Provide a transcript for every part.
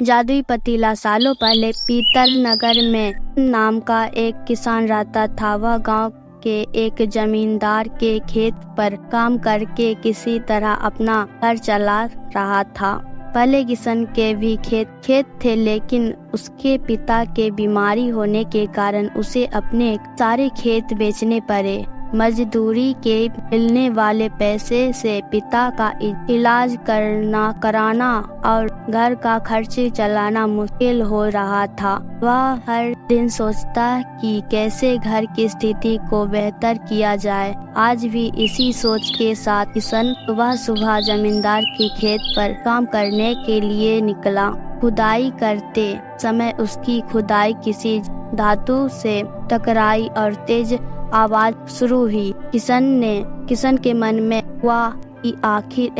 जादुई पतीला। सालों पहले पीतल नगर में नाम का एक किसान रहता था। वह गांव के एक जमींदार के खेत पर काम करके किसी तरह अपना घर चला रहा था। पहले किसान के भी खेत थे, लेकिन उसके पिता के बीमारी होने के कारण उसे अपने सारे खेत बेचने पड़े। मजदूरी के मिलने वाले पैसे से पिता का इलाज कराना और घर का खर्च चलाना मुश्किल हो रहा था। वह हर दिन सोचता कि कैसे घर की स्थिति को बेहतर किया जाए। आज भी इसी सोच के साथ किसान सुबह जमींदार के खेत पर काम करने के लिए निकला। खुदाई करते समय उसकी खुदाई किसी धातु से टकराई और तेज आवाज शुरू हुई। किसान के मन में हुआ कि आखिर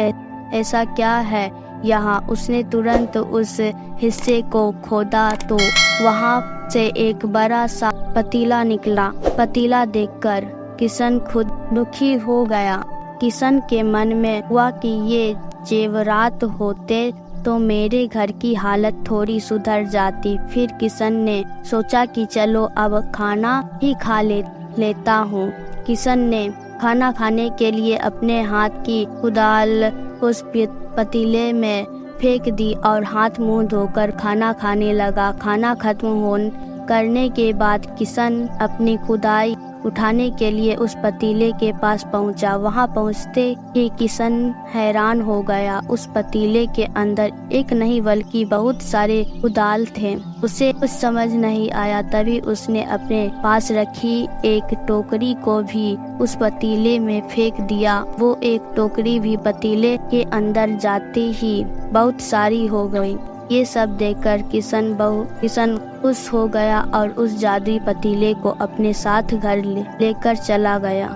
ऐसा क्या है यहाँ। उसने तुरंत उस हिस्से को खोदा तो वहाँ से एक बड़ा सा पतीला निकला। पतीला देखकर किसान खुद दुखी हो गया। किसान के मन में हुआ कि ये जेवरात होते तो मेरे घर की हालत थोड़ी सुधर जाती। फिर किसान ने सोचा कि चलो अब खाना ही खा लेता हूँ। किसान ने खाना खाने के लिए अपने हाथ की कुदाल उस पतीले में फेंक दी और हाथ मुंह धोकर खाना खाने लगा। खाना खत्म करने के बाद किसान अपनी खुदाई उठाने के लिए उस पतीले के पास पहुंचा। वहां पहुंचते ही किसान हैरान हो गया। उस पतीले के अंदर एक नहीं बल्कि बहुत सारे कुदाल थे। उसे कुछ समझ नहीं आया। तभी उसने अपने पास रखी एक टोकरी को भी उस पतीले में फेंक दिया। वो एक टोकरी भी पतीले के अंदर जाते ही बहुत सारी हो गई। ये सब देखकर किसान खुश हो गया और उस जादुई पतीले को अपने साथ घर लेकर चला गया।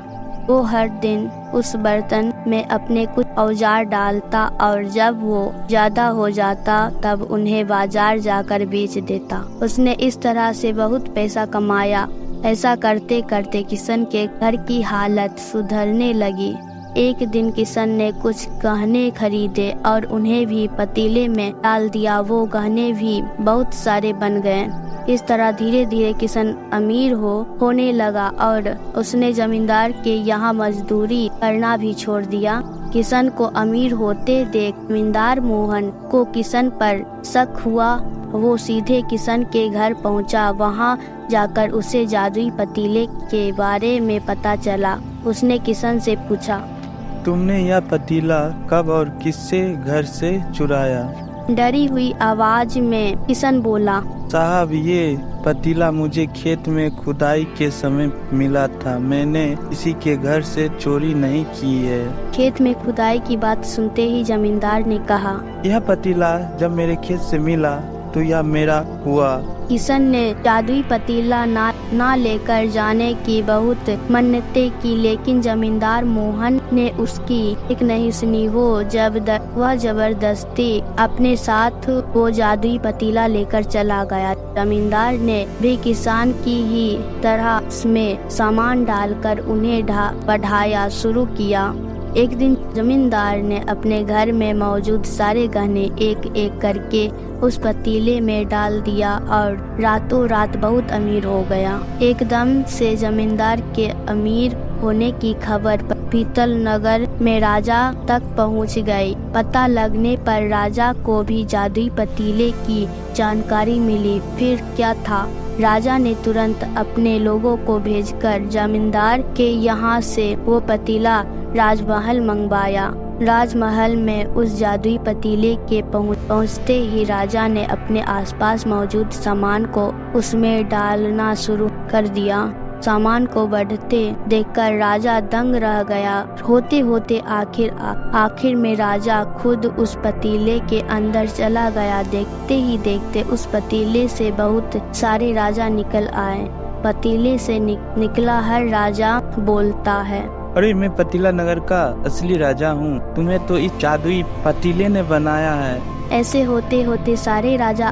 वो हर दिन उस बर्तन में अपने कुछ औजार डालता और जब वो ज्यादा हो जाता तब उन्हें बाजार जाकर बेच देता। उसने इस तरह से बहुत पैसा कमाया। ऐसा करते करते किसान के घर की हालत सुधरने लगी। एक दिन किसान ने कुछ गहने खरीदे और उन्हें भी पतीले में डाल दिया। वो गहने भी बहुत सारे बन गए। इस तरह धीरे धीरे किसान अमीर होने लगा और उसने जमींदार के यहाँ मजदूरी करना भी छोड़ दिया। किसान को अमीर होते देख जमींदार मोहन को किसान पर शक हुआ। वो सीधे किसान के घर पहुँचा। वहाँ जाकर उसे जादुई पतीले के बारे में पता चला। उसने किसान से पूछा, तुमने यह पतीला कब और किससे घर से चुराया? डरी हुई आवाज में किसान बोला, साहब, ये पतीला मुझे खेत में खुदाई के समय मिला था। मैंने किसी के घर से चोरी नहीं की है। खेत में खुदाई की बात सुनते ही जमींदार ने कहा, यह पतीला जब मेरे खेत से मिला तो यह मेरा हुआ। किसान ने जादुई पतीला ना लेकर जाने की बहुत मन्नतें की, लेकिन जमींदार मोहन ने उसकी एक नहीं सुनी। वह जबरदस्ती अपने साथ वो जादुई पतीला लेकर चला गया। जमींदार ने भी किसान की ही तरह उसमें सामान डालकर उन्हें बढ़ाया शुरू किया। एक दिन जमींदार ने अपने घर में मौजूद सारे गहने एक एक करके उस पतीले में डाल दिया और रातों रात बहुत अमीर हो गया। एकदम से जमींदार के अमीर होने की खबर पीतल नगर में राजा तक पहुंच गई। पता लगने पर राजा को भी जादुई पतीले की जानकारी मिली। फिर क्या था, राजा ने तुरंत अपने लोगों को भेजकर जमींदार के यहाँ से वो पतीला राजमहल मंगवाया। राजमहल में उस जादुई पतीले के पहुँचते ही राजा ने अपने आसपास मौजूद सामान को उसमें डालना शुरू कर दिया। सामान को बढ़ते देखकर राजा दंग रह गया। होते होते आखिर में राजा खुद उस पतीले के अंदर चला गया। देखते ही देखते उस पतीले से बहुत सारे राजा निकल आए। पतीले से निकला हर राजा बोलता है, अरे, मैं पतीला नगर का असली राजा हूँ। तुम्हें तो इस जादुई पतीले ने बनाया है। ऐसे होते होते सारे राजा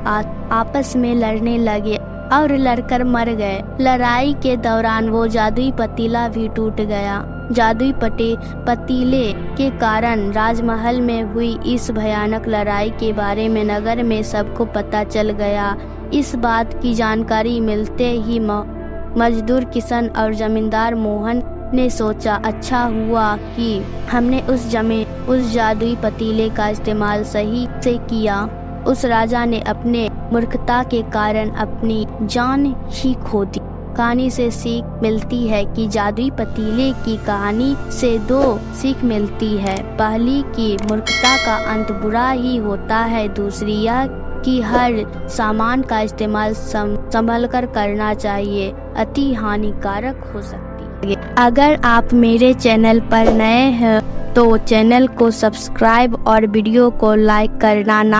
आपस में लड़ने लगे और लड़कर मर गए। लड़ाई के दौरान वो जादुई पतीला भी टूट गया। जादुई पतीले के कारण राजमहल में हुई इस भयानक लड़ाई के बारे में नगर में सबको पता चल गया। इस बात की जानकारी मिलते ही मजदूर किशन और जमींदार मोहन ने सोचा, अच्छा हुआ कि हमने उस जादुई पतीले का इस्तेमाल सही से किया। उस राजा ने अपने मूर्खता के कारण अपनी जान ही खो दी। कहानी से सीख मिलती है कि जादुई पतीले की कहानी से 2 सीख मिलती है। पहली कि मूर्खता का अंत बुरा ही होता है, दूसरी यह कि हर सामान का इस्तेमाल संभल कर करना चाहिए, अति हानिकारक हो सकती है। अगर आप मेरे चैनल पर नए हैं तो चैनल को सब्सक्राइब और वीडियो को लाइक करना ना